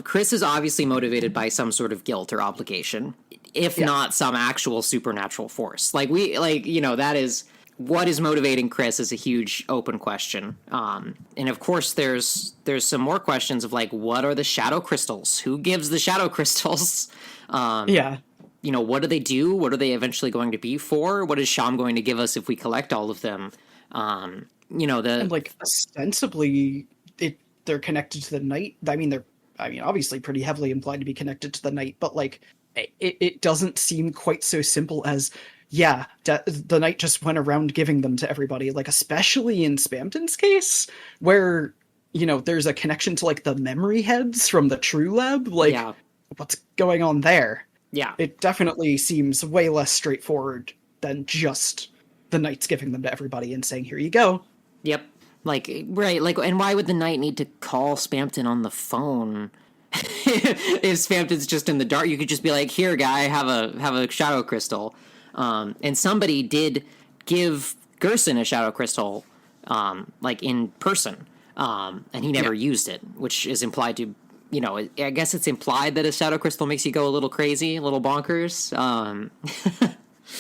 Kris is obviously motivated by some sort of guilt or obligation, if not some actual supernatural force. That is... What is motivating Kris is a huge open question. And of course, there's some more questions of what are the shadow crystals? Who gives the shadow crystals? What do they do? What are they eventually going to be for? What is Sham going to give us if we collect all of them? And ostensibly, they're connected to the night. They're obviously pretty heavily implied to be connected to the night, but it doesn't seem quite so simple as yeah, the knight just went around giving them to everybody, like especially in Spamton's case, where there's a connection to like the memory heads from the True Lab. Like, Yeah. what's going on there? Yeah. It definitely seems way less straightforward than just the knights giving them to everybody and saying, "Here you go." Yep. Like, right. Like, and why would the knight need to call Spamton on the phone? If Spamton's just in the dark, you could just be like, "Here, guy, have a shadow crystal." And somebody did give Gerson a shadow crystal, like in person, and he never used it, which is implied to, I guess it's implied that a shadow crystal makes you go a little crazy, a little bonkers.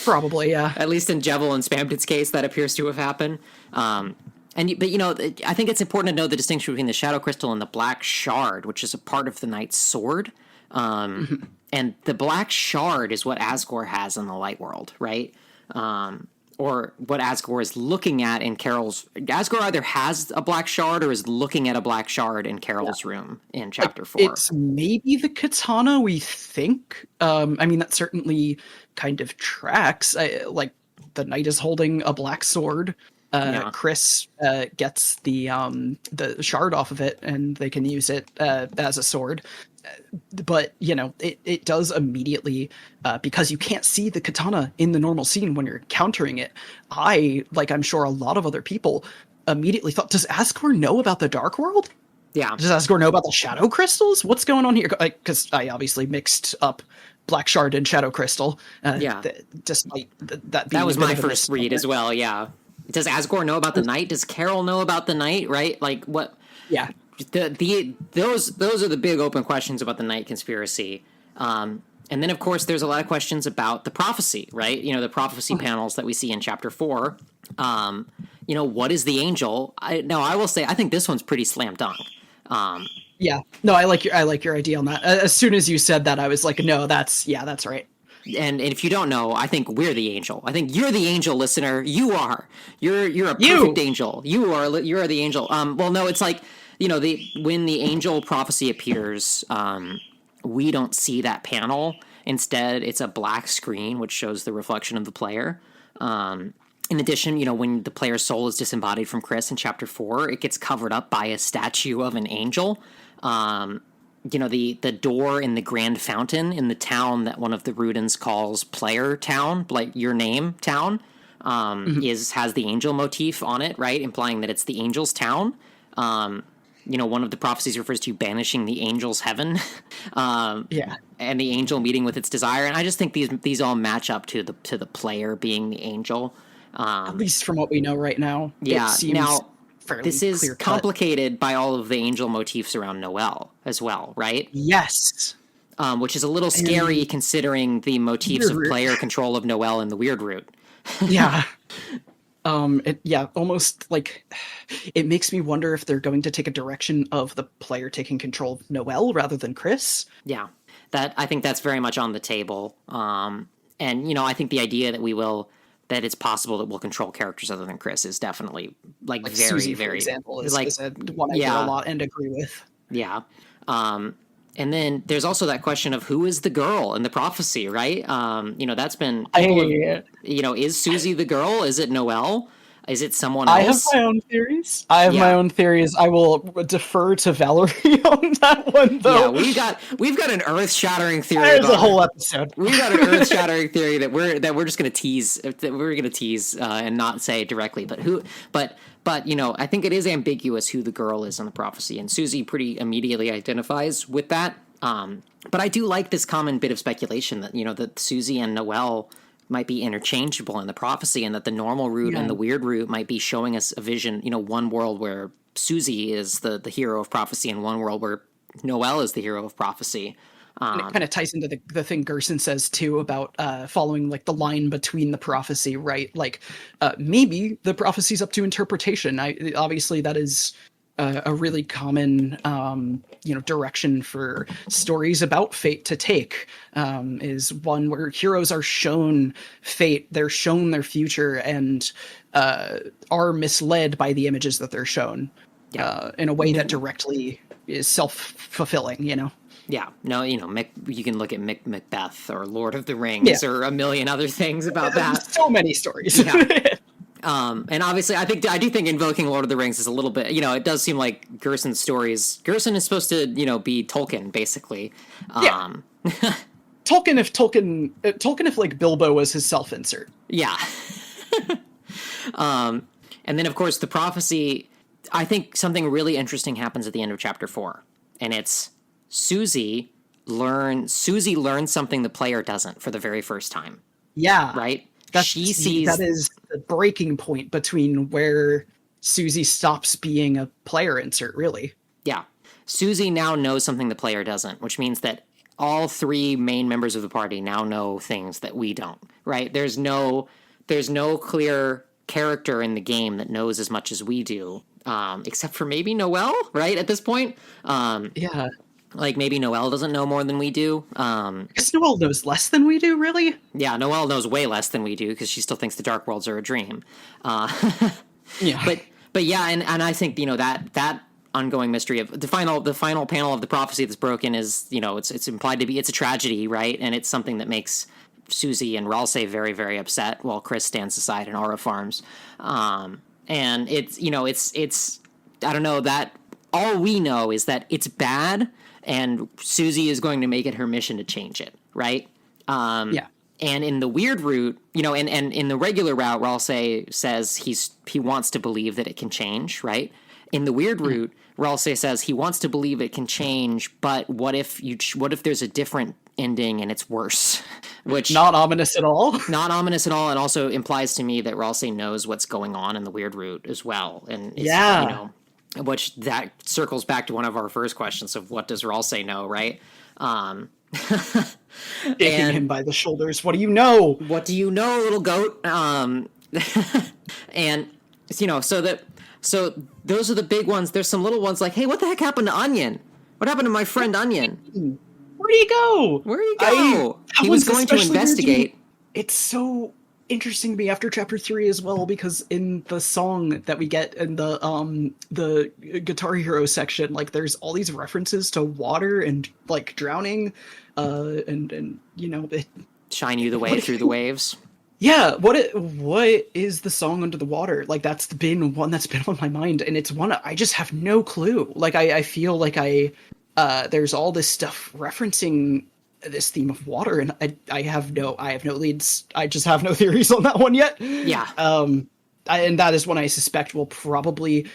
Probably, yeah. At least in Jevil and Spamton's case, that appears to have happened. But I think it's important to know the distinction between the shadow crystal and the black shard, which is a part of the knight's sword. And the black shard is what Asgore has in the light world, right? Or what Asgore is looking at in Carol's... Asgore either has a black shard or is looking at a black shard in Carol's room in Chapter 4. It's maybe the katana, we think. I mean, that certainly kind of tracks. Like, the knight is holding a black sword. Kris gets the shard off of it, and they can use it as a sword. But it does immediately, because you can't see the katana in the normal scene when you're countering it. I'm sure a lot of other people immediately thought, does Asgore know about the Dark World? Yeah. Does Asgore know about the shadow crystals? What's going on here? Because I obviously mixed up black shard and shadow crystal. Despite that being... That was my first read as well, yeah. Does Asgore know about the knight? Does Carol know about the knight, right? Like, what... Yeah. Those are the big open questions about the Knight conspiracy. And then, of course, there's a lot of questions about the prophecy, right? The prophecy panels that we see in Chapter 4. What is the angel? I will say, I think this one's pretty slam dunk. Yeah. No, I like your idea on that. As soon as you said that, I was like, no, that's right. And if you don't know, I think we're the angel. I think you're the angel, listener. You are. You're a perfect angel. You're the angel. Well, no, it's like, when the angel prophecy appears, we don't see that panel. Instead, it's a black screen, which shows the reflection of the player. In addition, when the player's soul is disembodied from Kris in Chapter 4, it gets covered up by a statue of an angel. The door in the Grand Fountain in the town that one of the Rudens calls Player Town, like your name town, has the angel motif on it, right? Implying that it's the angel's town. One of the prophecies refers to banishing the angel's heaven. And the angel meeting with its desire. And I just think these all match up to the player being the angel. At least from what we know right now. Yeah. It seems this is complicated by all of the angel motifs around Noelle as well, right? Yes. Which is a little scary considering the motifs of player control of Noelle in the Weird Root. Yeah. Almost like it makes me wonder if they're going to take a direction of the player taking control of Noelle rather than Kris. Yeah, I think that's very much on the table. And I think the idea that it's possible that we'll control characters other than Kris is definitely like very, Susie, very, for example, is one I yeah, hear a lot and agree with. Yeah. And then there's also that question of who is the girl in the prophecy, right? That's been... is Susie the girl? Is it Noelle? Is it someone else? I have my own theories. I will defer to Valerie on that one, though. Yeah, we've got an earth-shattering theory. There's a whole episode. We've got an earth-shattering theory that we're just going to tease. That we're going to tease and not say directly. But I think it is ambiguous who the girl is in the prophecy, and Susie pretty immediately identifies with that. But I do like this common bit of speculation that that Susie and Noelle might be interchangeable in the prophecy, and that the normal route and the weird route might be showing us a vision, one world where Susie is the hero of prophecy and one world where Noelle is the hero of prophecy. And it kind of ties into the thing Gerson says too about following like the line between the prophecy, right? Like maybe the prophecy's up to interpretation. Obviously that is a really common, direction for stories about fate to take, is one where heroes are shown fate, they're shown their future, and are misled by the images that they're shown in a way that directly is self-fulfilling, Yeah, no, you can look at Macbeth or Lord of the Rings or a million other things about that. So many stories. Yeah. And obviously, I do think invoking Lord of the Rings is a little bit, it does seem like Gerson's stories. Gerson is supposed to, be Tolkien, basically. Tolkien if like Bilbo was his self-insert. Yeah. And then, of course, the prophecy. I think something really interesting happens at the end of chapter 4, and it's Susie learns something the player doesn't for the very first time. Yeah, right. She sees that is the breaking point between where Susie stops being a player insert. Really. Yeah, Susie now knows something the player doesn't, which means that all 3 main members of the party now know things that we don't. Right. There's no clear character in the game that knows as much as we do. Except for maybe Noelle, right, at this point. Yeah. Like, maybe Noelle doesn't know more than we do. I guess Noelle knows less than we do, really? Yeah, Noelle knows way less than we do, because she still thinks the Dark Worlds are a dream. Yeah. But yeah, and I think, that ongoing mystery of the final panel of the prophecy that's broken is, it's implied to be, it's a tragedy, right? And it's something that makes Susie and Ralsei very, very upset while Kris stands aside and Aura farms. And it's, it's I don't know, that all we know is that it's bad, and Susie is going to make it her mission to change it, right? Yeah. And in the weird route, and in the regular route, Ralsei says he wants to believe that it can change, right? In the weird route, Ralsei says he wants to believe it can change, but what if there's a different ending and it's worse? Which not ominous at all. Not ominous at all, and also implies to me that Ralsei knows what's going on in the weird route as well. And which that circles back to one of our first questions of what does Ralsei know, right? Taking him by the shoulders. What do you know? What do you know, little goat? And so those are the big ones. There's some little ones like, hey, what the heck happened to Onion? What happened to my friend Onion? Where'd he go? He was going to investigate. It's so interesting to me after chapter 3 as well, because in the song that we get in the Guitar Hero section, like, there's all these references to water and like drowning, and shine you the way through the waves. Yeah, what is the song Under the Water? Like, that's been one that's been on my mind, and it's one I just have no clue. Like, I feel like there's all this stuff referencing this theme of water, and I have no leads. I just have no theories on that one yet. Yeah. And that is one I suspect will probably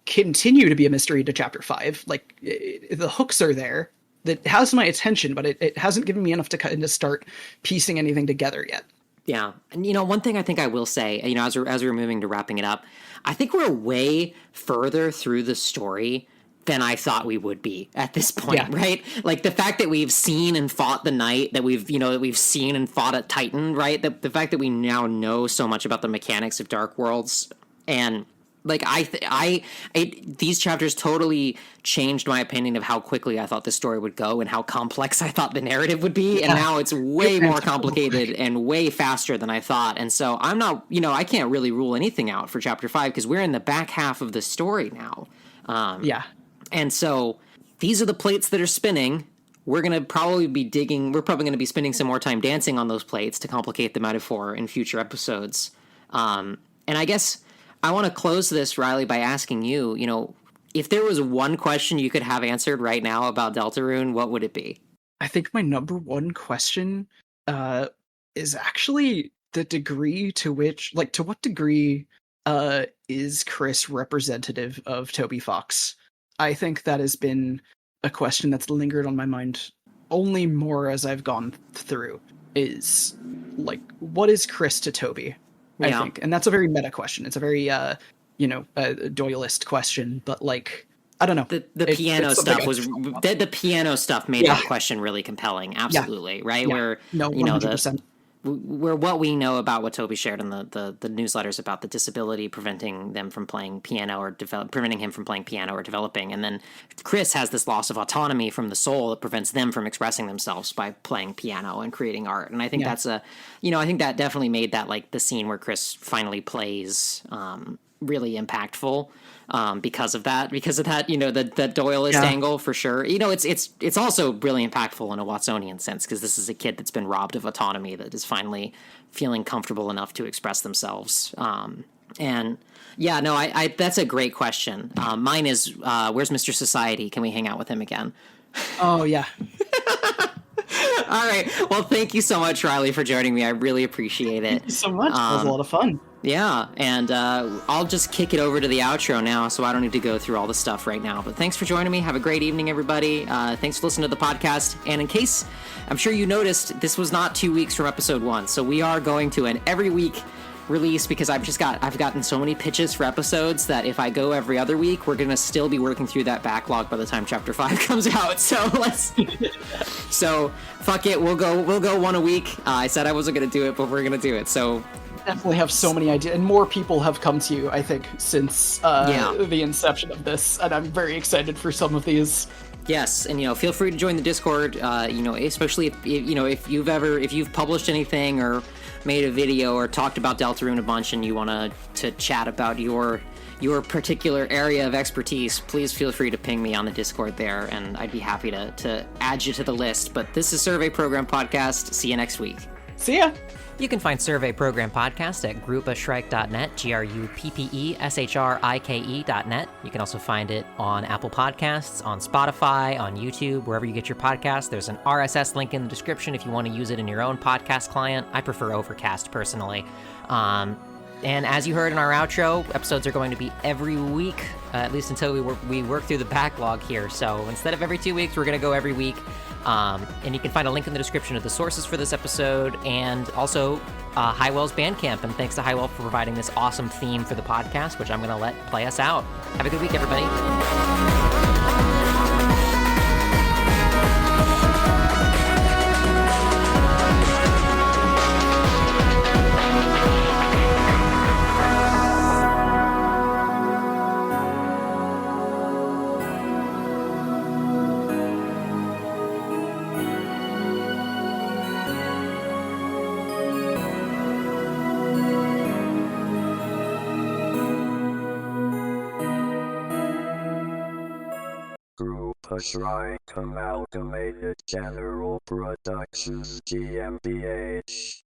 continue to be a mystery to chapter 5. Like, the hooks are there. That has my attention, but it hasn't given me enough to kind of start piecing anything together yet. Yeah. And, one thing I think I will say, as we're moving to wrapping it up, I think we're way further through the story than I thought we would be at this point, right? Like, the fact that we've seen and fought the Knight, that we've seen and fought a Titan, right? The fact that we now know so much about the mechanics of Dark Worlds, and like, these chapters totally changed my opinion of how quickly I thought the story would go and how complex I thought the narrative would be. And now it's way more complicated and way faster than I thought. And so I'm not, I can't really rule anything out for chapter 5, because we're in the back half of the story now. And so these are the plates that are spinning. We're going to probably be going to be spending some more time dancing on those plates to complicate the metaphor in future episodes. And I guess I want to close this, Riley, by asking you, if there was one question you could have answered right now about Deltarune, what would it be? I think my number one question is actually the degree to which, like, to what degree is Kris representative of Toby Fox? I think that has been a question that's lingered on my mind only more as I've gone through, is, like, what is Kris to Toby? I think. And that's a very meta question. It's a very, Doyleist question, but, like, I don't know. The piano stuff was the piano stuff made that question really compelling. Absolutely. Right. Yeah. Where, 100%. Where what we know about what Toby shared in the newsletters about the disability preventing them from playing piano or preventing him from playing piano or developing. And then Kris has this loss of autonomy from the soul that prevents them from expressing themselves by playing piano and creating art. And I think that's I think that definitely made that, like, the scene where Kris finally plays, really impactful because of that, you know, the Doyleist angle for sure. You know, it's also really impactful in a Watsonian sense, because this is a kid that's been robbed of autonomy that is finally feeling comfortable enough to express themselves. And yeah, no, I that's a great question. Mine is, where's Mr. Society? Can we hang out with him again? Oh yeah. All right. Well, thank you so much, Riley, for joining me. I really appreciate it. Thank you so much. It was a lot of fun. Yeah, and I'll just kick it over to the outro now, so I don't need to go through all the stuff right now. But thanks for joining me. Have a great evening, everybody. Thanks for listening to the podcast. And in case, I'm sure you noticed, this was not 2 weeks from episode 1, so we are going to an every week release, because I've gotten so many pitches for episodes that if I go every other week, we're gonna still be working through that backlog by the time chapter 5 comes out. So so fuck it, we'll go one a week. I said I wasn't gonna do it, but we're gonna do it. So definitely have so many ideas, and more people have come to you, I think, since the inception of this, and I'm very excited for some of these. Yes, and you know, feel free to join the Discord. You know, especially if you've published anything or made a video or talked about Deltarune a bunch and you want to chat about your particular area of expertise, please feel free to ping me on the Discord there, and I'd be happy to add you to the list. But this is Survey Program Podcast. See you next week. See ya. You can find Survey Program Podcast at gruppeshrike.net, gruppeshrike.net. You can also find it on Apple Podcasts, on Spotify, on YouTube, wherever you get your podcasts. There's an RSS link in the description if you want to use it in your own podcast client. I prefer Overcast, personally. And as you heard in our outro, episodes are going to be every week, at least until we work through the backlog here. So instead of every 2 weeks, we're going to go every week. And you can find a link in the description of the sources for this episode, and also Highwell's Bandcamp. And thanks to Highwell for providing this awesome theme for the podcast, which I'm going to let play us out. Have a good week, everybody. Shrike Amalgamated General Productions GmbH